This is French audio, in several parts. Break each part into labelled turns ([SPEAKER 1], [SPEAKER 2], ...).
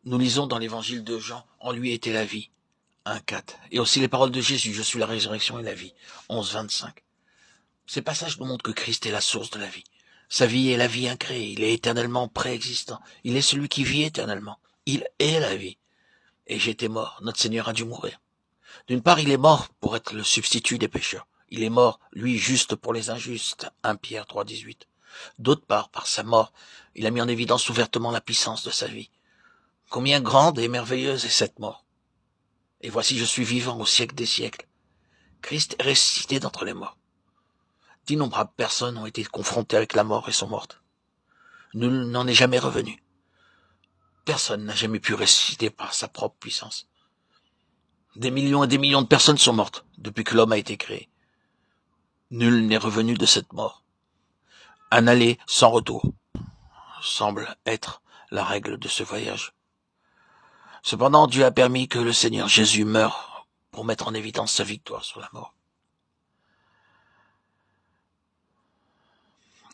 [SPEAKER 1] Nous lisons dans l'évangile de Jean, en lui était la vie, 1,4. Et aussi les paroles de Jésus, je suis la résurrection et la vie, 11,25. Ces passages nous montrent que Christ est la source de la vie. Sa vie est la vie incréée, il est éternellement préexistant, il est celui qui vit éternellement. Il est la vie. Et j'étais mort, notre Seigneur a dû mourir. D'une part, il est mort pour être le substitut des pécheurs. Il est mort, lui, juste pour les injustes, 1 Pierre 3,18. D'autre part, par sa mort, il a mis en évidence ouvertement la puissance de sa vie. Combien grande et merveilleuse est cette mort. Et voici, je suis vivant au siècle des siècles. Christ est ressuscité d'entre les morts. D'innombrables personnes ont été confrontées avec la mort et sont mortes. Nul n'en est jamais revenu. Personne n'a jamais pu ressusciter par sa propre puissance. Des millions et des millions de personnes sont mortes depuis que l'homme a été créé. Nul n'est revenu de cette mort. Un aller sans retour semble être la règle de ce voyage. Cependant, Dieu a permis que le Seigneur Jésus meure pour mettre en évidence sa victoire sur la mort.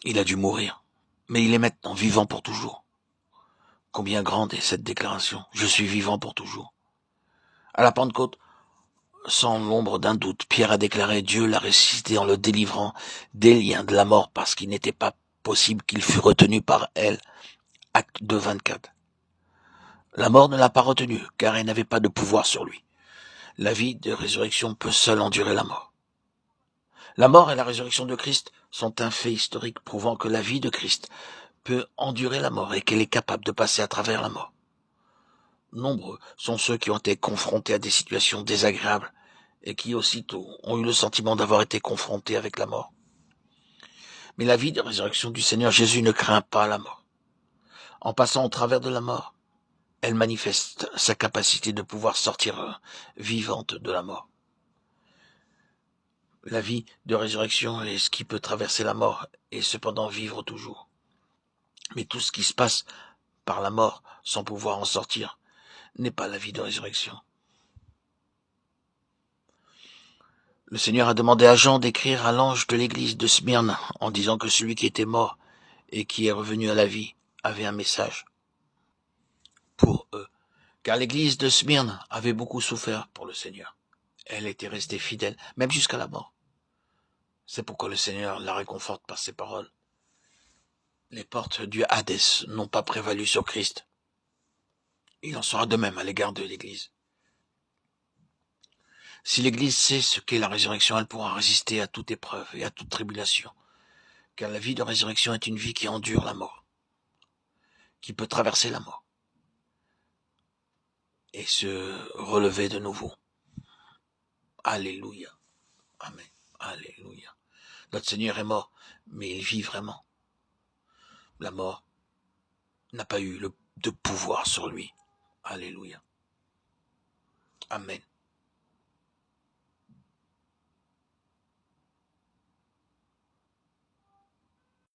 [SPEAKER 1] Il a dû mourir, mais il est maintenant vivant pour toujours. Combien grande est cette déclaration, je suis vivant pour toujours. À la Pentecôte, sans l'ombre d'un doute, Pierre a déclaré Dieu l'a ressuscité en le délivrant des liens de la mort parce qu'il n'était pas possible qu'il fût retenu par elle. Acte 2, 24. La mort ne l'a pas retenu, car elle n'avait pas de pouvoir sur lui. La vie de résurrection peut seule endurer la mort. La mort et la résurrection de Christ sont un fait historique prouvant que la vie de Christ peut endurer la mort et qu'elle est capable de passer à travers la mort. Nombreux sont ceux qui ont été confrontés à des situations désagréables et qui aussitôt ont eu le sentiment d'avoir été confrontés avec la mort. Mais la vie de résurrection du Seigneur Jésus ne craint pas la mort. En passant au travers de la mort, elle manifeste sa capacité de pouvoir sortir vivante de la mort. La vie de résurrection est ce qui peut traverser la mort et cependant vivre toujours. Mais tout ce qui se passe par la mort sans pouvoir en sortir n'est pas la vie de résurrection. Le Seigneur a demandé à Jean d'écrire à l'ange de l'église de Smyrne en disant que celui qui était mort et qui est revenu à la vie avait un message pour eux. Car l'église de Smyrne avait beaucoup souffert pour le Seigneur. Elle était restée fidèle, même jusqu'à la mort. C'est pourquoi le Seigneur la réconforte par ses paroles. Les portes du Hadès n'ont pas prévalu sur Christ. Il en sera de même à l'égard de l'Église. Si l'Église sait ce qu'est la résurrection, elle pourra résister à toute épreuve et à toute tribulation. Car la vie de résurrection est une vie qui endure la mort, qui peut traverser la mort et se relever de nouveau. Alléluia. Amen. Alléluia. Notre Seigneur est mort, mais il vit vraiment. La mort n'a pas eu de pouvoir sur lui. Alléluia. Amen.